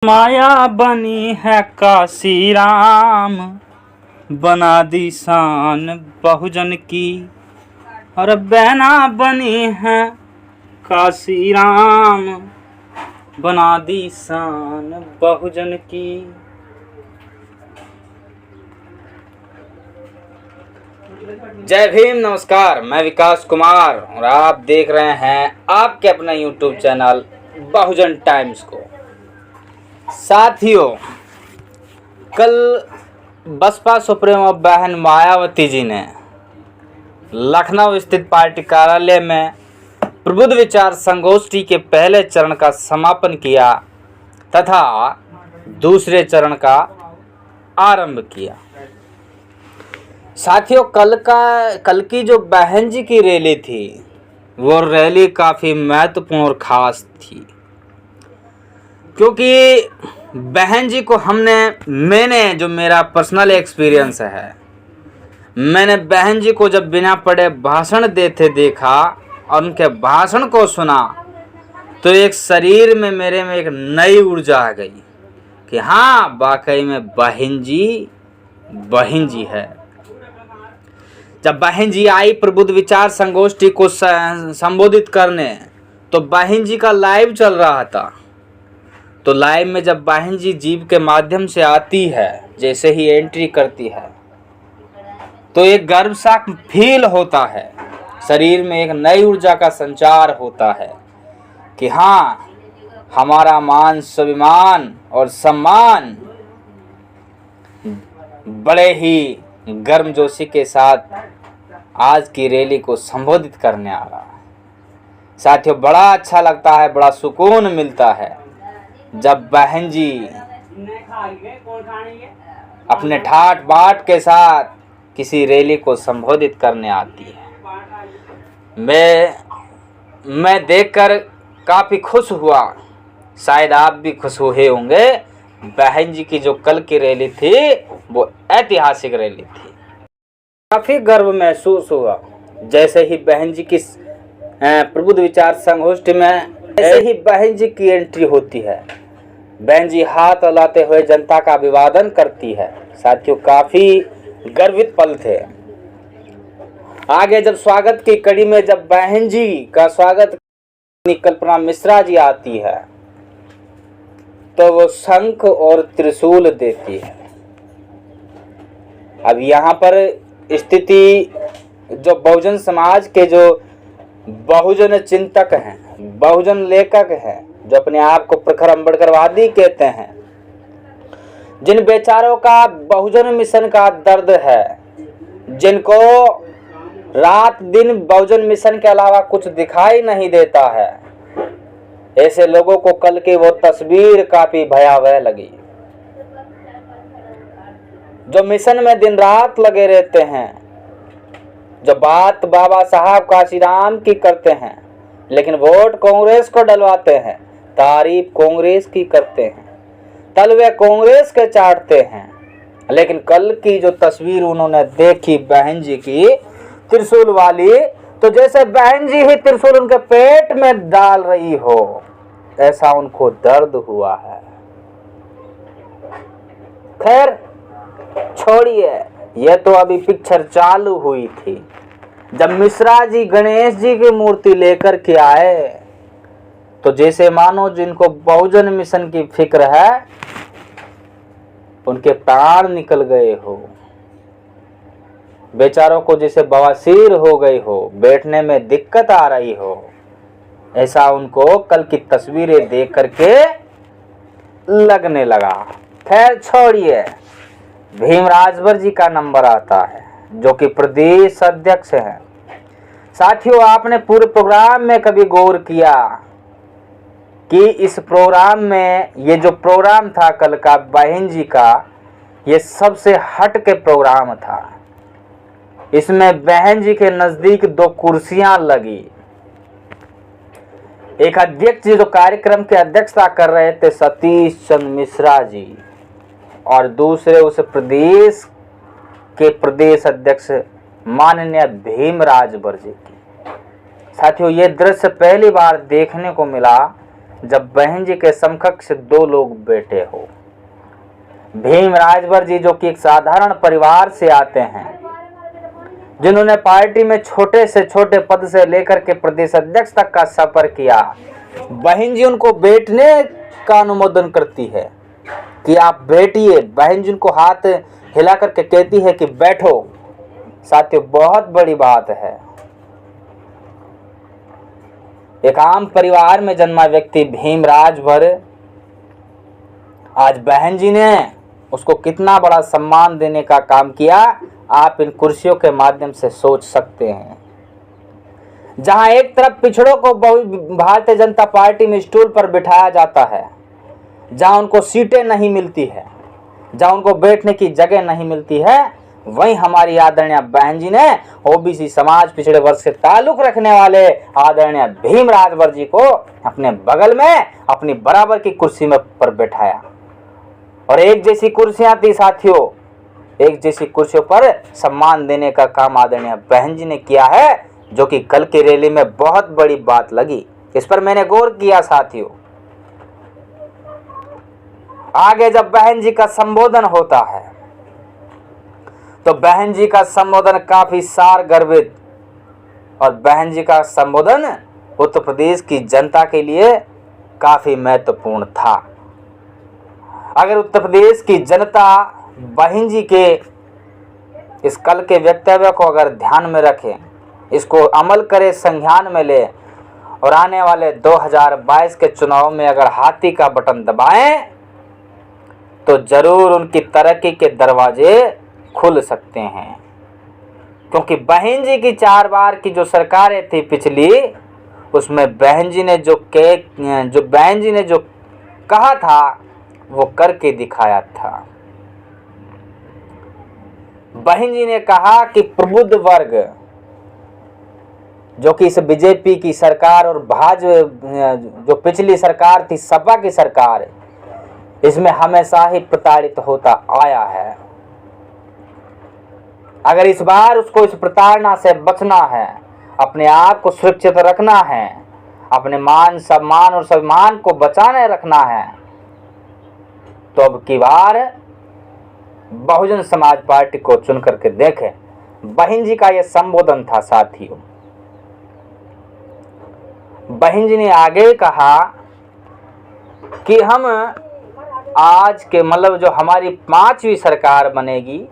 माया बनी है काशी राम, बना दी शान बहुजन की। और बहना बनी है काशी राम, बना दी शान बहुजन की। जय भीम, नमस्कार। मैं विकास कुमार और आप देख रहे हैं आपके अपना यूट्यूब चैनल बहुजन टाइम्स को। साथियों, कल बसपा सुप्रीमो बहन मायावती जी ने लखनऊ स्थित पार्टी कार्यालय में प्रबुद्ध विचार संगोष्ठी के पहले चरण का समापन किया तथा दूसरे चरण का आरंभ किया। साथियों, कल की जो बहन जी की रैली थी वो रैली काफ़ी महत्वपूर्ण और ख़ास थी, क्योंकि बहन जी को मैंने जो मेरा पर्सनल एक्सपीरियंस है, मैंने बहन जी को जब बिना पढ़े भाषण देते देखा और उनके भाषण को सुना तो एक शरीर में मेरे में एक नई ऊर्जा आ गई कि हाँ, वाकई में बहन जी है। जब बहन जी आई प्रबुद्ध विचार संगोष्ठी को संबोधित करने, तो बहन जी का लाइव चल रहा था। तो लाइव में जब बहन जी जीव के माध्यम से आती है, जैसे ही एंट्री करती है, तो एक गर्व सा फील होता है, शरीर में एक नई ऊर्जा का संचार होता है कि हाँ, हमारा मान स्वाभिमान और सम्मान बड़े ही गर्मजोशी के साथ आज की रैली को संबोधित करने आ रहा है। साथियों, बड़ा अच्छा लगता है, बड़ा सुकून मिलता है जब बहन जी अपने ठाट बाट के साथ किसी रैली को संबोधित करने आती है। मैं देखकर काफ़ी खुश हुआ, शायद आप भी खुश हुए होंगे। बहन जी की जो कल की रैली थी वो ऐतिहासिक रैली थी। काफ़ी गर्व महसूस हुआ जैसे ही बहन जी की प्रबुद्ध विचार संगोष्ठी में जैसे ही बहन जी की एंट्री होती है, बहन जी हाथ हिलाते हुए जनता का अभिवादन करती है। साथियों, काफ़ी गर्वित पल थे। आगे जब स्वागत की कड़ी में जब बहन जी का स्वागत कल्पना मिश्रा जी आती है, तो वो शंख और त्रिशूल देती है। अब यहाँ पर स्थिति जो बहुजन समाज के जो बहुजन चिंतक हैं, बहुजन लेखक हैं, जो अपने आप को प्रखर अम्बेडकरवादी कहते हैं, जिन बेचारों का बहुजन मिशन का दर्द है, जिनको रात दिन बहुजन मिशन के अलावा कुछ दिखाई नहीं देता है, ऐसे लोगों को कल की वो तस्वीर काफी भयावह लगी। जो मिशन में दिन रात लगे रहते हैं, जो बात बाबा साहब काशीराम की करते हैं, लेकिन वोट कांग्रेस को डलवाते हैं, तारीफ कांग्रेस की करते हैं, तलवे कांग्रेस के चाटते हैं। लेकिन कल की जो तस्वीर उन्होंने देखी बहन जी की त्रिशूल वाली, तो जैसे बहन जी ही त्रिशूल उनके पेट में डाल रही हो, ऐसा उनको दर्द हुआ है। खैर छोड़िए, ये तो अभी पिक्चर चालू हुई थी। जब मिश्रा जी गणेश जी की मूर्ति लेकर के आए, तो जैसे मानो जिनको बहुजन मिशन की फिक्र है, उनके प्राण निकल गए हो। बेचारों को जैसे बवासीर हो गई हो, बैठने में दिक्कत आ रही हो, ऐसा उनको कल की तस्वीरें देख करके लगने लगा। खैर छोड़िए, भीम राजभर जी का नंबर आता है, जो कि प्रदेश अध्यक्ष हैं। साथियों, आपने पूरे प्रोग्राम में कभी गौर किया कि इस प्रोग्राम में, ये जो प्रोग्राम था कल का बहन जी का, ये सबसे हट के प्रोग्राम था। इसमें बहन जी के नज़दीक 2 कुर्सियां लगी। एक अध्यक्ष जी जो कार्यक्रम की अध्यक्षता कर रहे थे, सतीश चंद्र मिश्रा जी, और दूसरे उस प्रदेश के प्रदेश अध्यक्ष माननीय भीम राजभर जी की। साथियों, ये दृश्य पहली बार देखने को मिला जब बहन जी के समकक्ष दो लोग बैठे हो। भीम राजभर जी जो कि एक साधारण परिवार से आते हैं, जिन्होंने पार्टी में छोटे से छोटे पद से लेकर के प्रदेश अध्यक्ष तक का सफर किया, बहन जी उनको बैठने का अनुमोदन करती है कि आप बैठिए। बहन जी उनको हाथ हिला करके कहती है कि बैठो। साथियों, बहुत बड़ी बात है। एक आम परिवार में जन्मा व्यक्ति भीम राजभर, आज बहन जी ने उसको कितना बड़ा सम्मान देने का काम किया, आप इन कुर्सियों के माध्यम से सोच सकते हैं। जहां एक तरफ पिछड़ों को भारतीय जनता पार्टी में स्टूल पर बिठाया जाता है, जहां उनको सीटें नहीं मिलती है, जहां उनको बैठने की जगह नहीं मिलती है, वहीं हमारी आदरणीय बहन जी ने ओबीसी समाज पिछड़े वर्ग से ताल्लुक रखने वाले आदरणीय भीम राजभर जी को अपने बगल में अपनी बराबर की कुर्सी में पर बैठाया। और एक जैसी कुर्सियां थी साथियों, एक जैसी कुर्सियों पर सम्मान देने का काम आदरणीय बहन जी ने किया है, जो कि कल की रैली में बहुत बड़ी बात लगी। इस पर मैंने गौर किया साथियों। आगे जब बहन जी का संबोधन होता है तो बहन जी का संबोधन काफी सार गर्भित, और बहन जी का संबोधन उत्तर प्रदेश की जनता के लिए काफी महत्वपूर्ण था। अगर उत्तर प्रदेश की जनता बहन जी के इस कल के वक्तव्य को अगर ध्यान में रखे, इसको अमल करे, संज्ञान में ले, और आने वाले 2022 के चुनाव में अगर हाथी का बटन दबाएं, तो जरूर उनकी तरक्की के दरवाजे खुल सकते हैं। क्योंकि बहन जी की 4 बार की जो सरकारें थी पिछली, उसमें बहन जी ने जो कहा था वो करके दिखाया था। बहन जी ने कहा कि प्रबुद्ध वर्ग, जो कि इस बीजेपी की सरकार और जो पिछली सरकार थी सपा की सरकार, इसमें हमेशा ही प्रताड़ित होता आया है। अगर इस बार उसको इस प्रताड़ना से बचना है, अपने आप को सुरक्षित रखना है, अपने मान सम्मान और सम्मान को बचाने रखना है, तो अब की बार बहुजन समाज पार्टी को चुन करके देखें। बहन जी का यह संबोधन था साथियों। बहन जी ने आगे कहा कि हम आज के जो हमारी 5वीं सरकार बनेगी,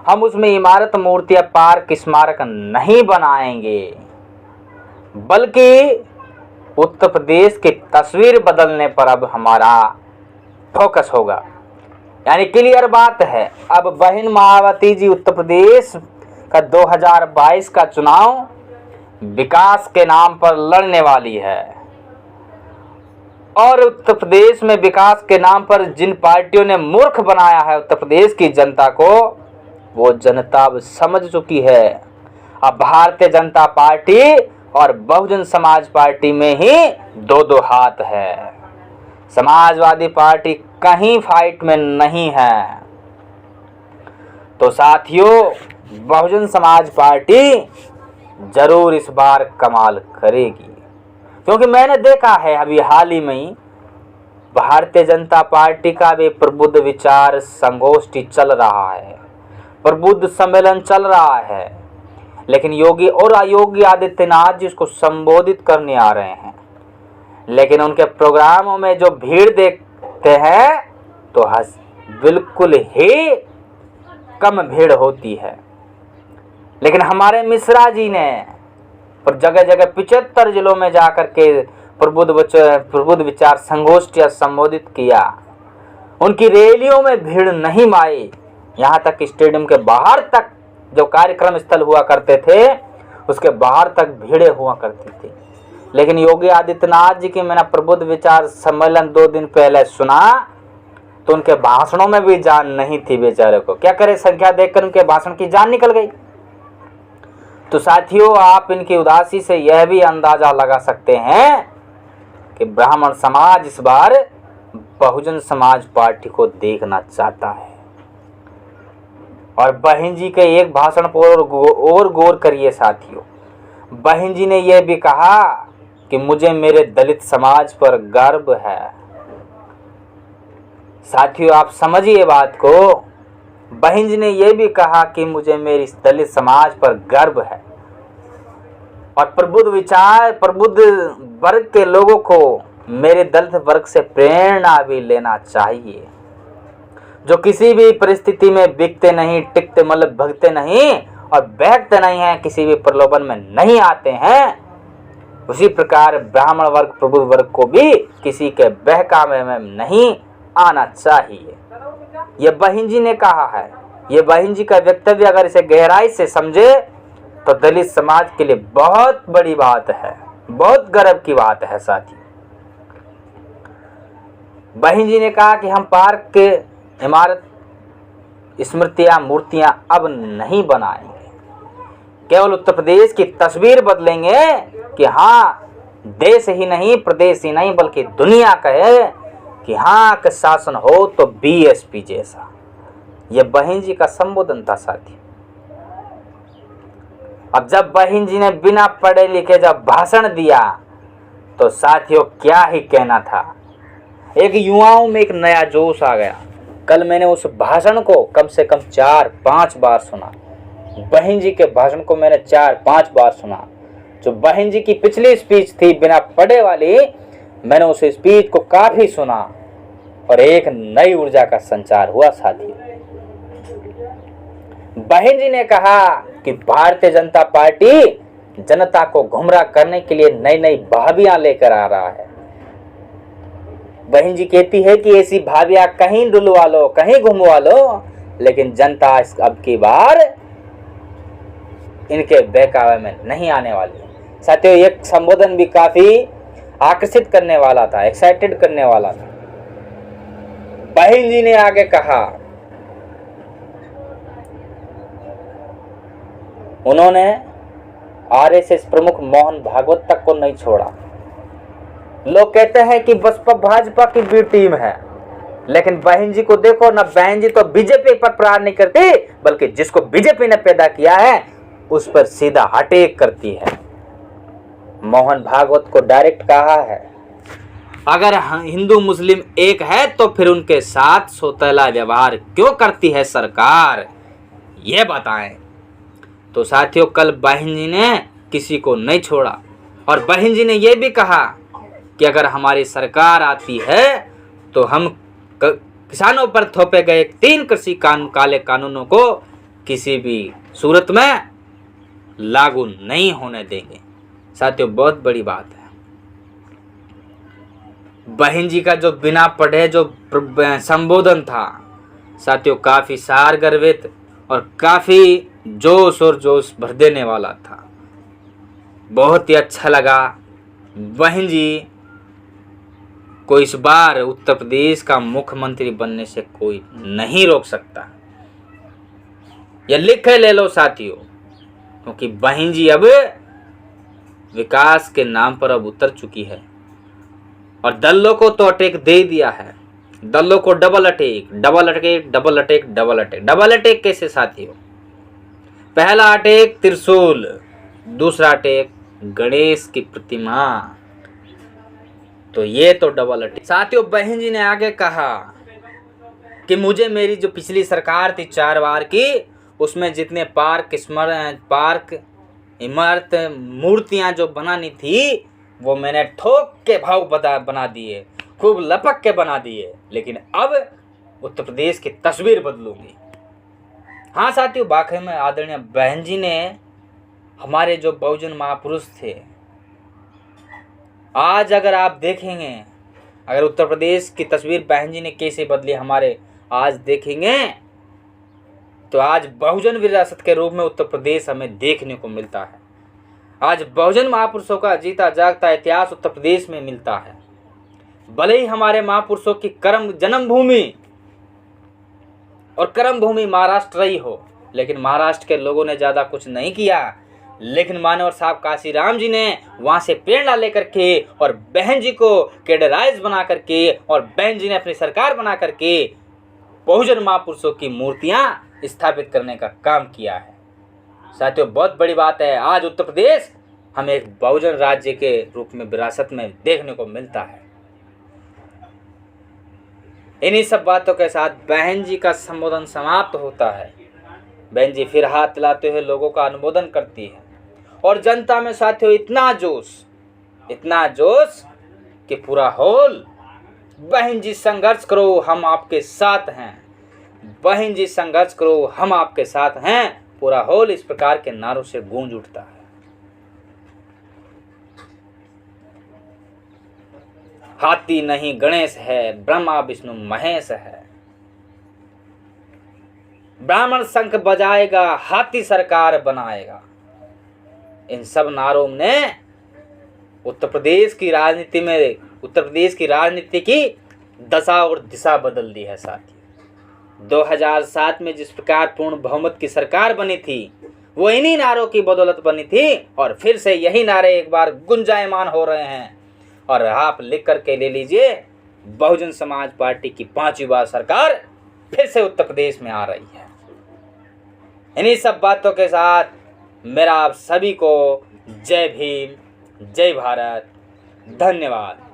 हम उसमें इमारत, मूर्तियां, पार्क, स्मारक नहीं बनाएंगे, बल्कि उत्तर प्रदेश की तस्वीर बदलने पर अब हमारा फोकस होगा। यानी क्लियर बात है, अब बहन मायावती जी उत्तर प्रदेश का 2022 का चुनाव विकास के नाम पर लड़ने वाली है। और उत्तर प्रदेश में विकास के नाम पर जिन पार्टियों ने मूर्ख बनाया है उत्तर प्रदेश की जनता को, वो जनता अब समझ चुकी है। अब भारतीय जनता पार्टी और बहुजन समाज पार्टी में ही 2-2 हाथ है। समाजवादी पार्टी कहीं फाइट में नहीं है। तो साथियों, बहुजन समाज पार्टी जरूर इस बार कमाल करेगी, क्योंकि मैंने देखा है अभी हाल ही में भारतीय जनता पार्टी का भी प्रबुद्ध विचार संगोष्ठी चल रहा है, प्रबुद्ध सम्मेलन चल रहा है, लेकिन योगी और योगी आदित्यनाथ जी उसको संबोधित करने आ रहे हैं, लेकिन उनके प्रोग्रामों में जो भीड़ देखते हैं तो बिल्कुल ही कम भीड़ होती है। लेकिन हमारे मिश्रा जी ने जगह जगह 75 जिलों में जाकर के प्रबुद्ध विचार संगोष्ठियां संबोधित किया। उनकी रैलियों में भीड़ नहीं माई, यहाँ तक स्टेडियम के बाहर तक जो कार्यक्रम स्थल हुआ करते थे उसके बाहर तक भीड़ें हुआ करती थी। लेकिन योगी आदित्यनाथ जी की मैंने प्रबुद्ध विचार सम्मेलन 2 दिन पहले सुना, तो उनके भाषणों में भी जान नहीं थी बेचारे को। क्या करे, संख्या देखकर उनके भाषण की जान निकल गई। तो साथियों, आप इनकी उदासी से यह भी अंदाजा लगा सकते हैं कि ब्राह्मण समाज इस बार बहुजन समाज पार्टी को देखना चाहता है। और बहन जी के एक भाषण पर और गौर करिए साथियों। बहन जी ने यह भी कहा कि मुझे मेरे दलित समाज पर गर्व है। साथियों, आप समझिए बात को। बहन जी ने यह भी कहा कि मुझे मेरी दलित समाज पर गर्व है और प्रबुद्ध विचार, प्रबुद्ध वर्ग के लोगों को मेरे दलित वर्ग से प्रेरणा भी लेना चाहिए, जो किसी भी परिस्थिति में बिकते नहीं, टिकते मतलब भगते नहीं और बहकते नहीं हैं, किसी भी प्रलोभन में नहीं आते हैं। उसी प्रकार ब्राह्मण वर्ग, प्रबुद्ध वर्ग को भी किसी के बहकावे में नहीं आना चाहिए। ये बहन जी ने कहा है। ये बहन जी का वक्तव्य अगर इसे गहराई से समझे तो दलित समाज के लिए बहुत बड़ी बात है, बहुत गर्व की बात है। साथी, बहन जी ने कहा कि हम पार्क के इमारत, स्मृतियां, मूर्तियां अब नहीं बनाएंगे, केवल उत्तर प्रदेश की तस्वीर बदलेंगे कि हाँ, देश ही नहीं, प्रदेश ही नहीं, बल्कि दुनिया कहे कि हाँ का शासन हो तो बीएसपी जैसा। यह बहन जी का संबोधन था। साथी, अब जब बहन जी ने बिना पढ़े लिखे जब भाषण दिया तो साथियों क्या ही कहना था। एक युवाओं में एक नया जोश आ गया। कल मैंने उस भाषण को कम से कम 4-5 बार सुना। बहन जी के भाषण को मैंने 4-5 बार सुना। जो बहन जी की पिछली स्पीच थी बिना पढ़े वाली, मैंने उस स्पीच को काफी सुना और एक नई ऊर्जा का संचार हुआ। साथी, बहन जी ने कहा कि भारतीय जनता पार्टी जनता को गुमराह करने के लिए नई नई भाभियां लेकर आ रहा है। बहन जी कहती है कि ऐसी भाभियां कहीं डुलवा लो, कहीं घुमवा लो, लेकिन जनता अब की बार इनके बहकावे में नहीं आने वाली। साथियों, एक संबोधन भी काफी आकर्षित करने वाला था, एक्साइटेड करने वाला था। बहन जी ने आगे कहा, उन्होंने आरएसएस प्रमुख मोहन भागवत तक को नहीं छोड़ा। लोग कहते हैं कि बसपा भाजपा की बी टीम है, लेकिन बहन जी को देखो ना, बहन जी तो बीजेपी पर प्रहार नहीं करती, बल्कि जिसको बीजेपी ने पैदा किया है उस पर सीधा अटैक करती है। मोहन भागवत को डायरेक्ट कहा है, अगर हिंदू मुस्लिम एक है तो फिर उनके साथ सौतेला व्यवहार क्यों करती है सरकार, ये बताएं। तो साथियों, कल बहन जी ने किसी को नहीं छोड़ा और बहन जी ने यह भी कहा कि अगर हमारी सरकार आती है तो हम किसानों पर थोपे गए 3 कृषि काले कानूनों को किसी भी सूरत में लागू नहीं होने देंगे। साथियों, बहुत बड़ी बात है। बहन जी का जो बिना पढ़े जो संबोधन था, साथियों काफी सार गर्वित और काफी जोश और जोश भर देने वाला था। बहुत ही अच्छा लगा। बहन जी को इस बार उत्तर प्रदेश का मुख्यमंत्री बनने से कोई नहीं रोक सकता। यह लिखे ले लो साथियों, क्योंकि बहन जी अब विकास के नाम पर अब उतर चुकी है और दलों को तो अटैक दे दिया है। दलों को double attack, double attack, double attack, double attack. Double attack कैसे साथियों? पहला अटैक त्रिशूल, दूसरा अटैक गणेश की प्रतिमा, तो ये तो डबल अटैक। साथियों, बहन जी ने आगे कहा कि मुझे मेरी जो पिछली सरकार थी 4 बार की, उसमें जितने पार्क इमारत मूर्तियां जो बनानी थी वो मैंने ठोक के भाव बना दिए, खूब लपक के बना दिए, लेकिन अब उत्तर प्रदेश की तस्वीर बदलूंगी। हाँ साथियों, वाकई में आदरणीय बहन जी ने हमारे जो बहुजन महापुरुष थे, आज अगर आप देखेंगे, अगर उत्तर प्रदेश की तस्वीर बहन जी ने कैसे बदली हमारे आज देखेंगे, तो आज बहुजन विरासत के रूप में उत्तर प्रदेश हमें देखने को मिलता है। आज बहुजन महापुरुषों का जीता जागता इतिहास उत्तर प्रदेश में मिलता है। भले ही हमारे महापुरुषों की कर्म जन्मभूमि और कर्म भूमि महाराष्ट्र रही हो, लेकिन महाराष्ट्र के लोगों ने ज़्यादा कुछ नहीं किया, लेकिन मानवर साहब काशीराम जी ने वहाँ से प्रेरणा लेकर के और बहन जी को कैडराइज बना करके और बहन जी ने अपनी सरकार बना करके बहुजन महापुरुषों की मूर्तियाँ स्थापित करने का काम किया है। साथियों, बहुत बड़ी बात है। आज उत्तर प्रदेश हमें एक बहुजन राज्य के रूप में विरासत में देखने को मिलता है। इन्हीं सब बातों के साथ बहन जी का संबोधन समाप्त होता है। बहन जी फिर हाथ हिलाते हुए लोगों का अनुमोदन करती है और जनता में साथियों इतना जोश कि पूरा हॉल बहन जी संघर्ष करो हम आपके साथ हैं, बहन जी संघर्ष करो हम आपके साथ हैं, पूरा हॉल इस प्रकार के नारों से गूंज उठता है। हाथी नहीं गणेश है, ब्रह्मा विष्णु महेश है, ब्राह्मण शंख बजाएगा, हाथी सरकार बनाएगा। इन सब नारों ने उत्तर प्रदेश की राजनीति की दशा और दिशा बदल दी है साथियों। 2007 में जिस प्रकार पूर्ण बहुमत की सरकार बनी थी वो इन्हीं नारों की बदौलत बनी थी और फिर से यही नारे एक बार गुंजायमान हो रहे हैं। और आप लिख करके ले लीजिए, बहुजन समाज पार्टी की 5वीं बार सरकार फिर से उत्तर प्रदेश में आ रही है। इन्हीं सब बातों के साथ मेरा आप सभी को जय भीम, जय भारत, धन्यवाद।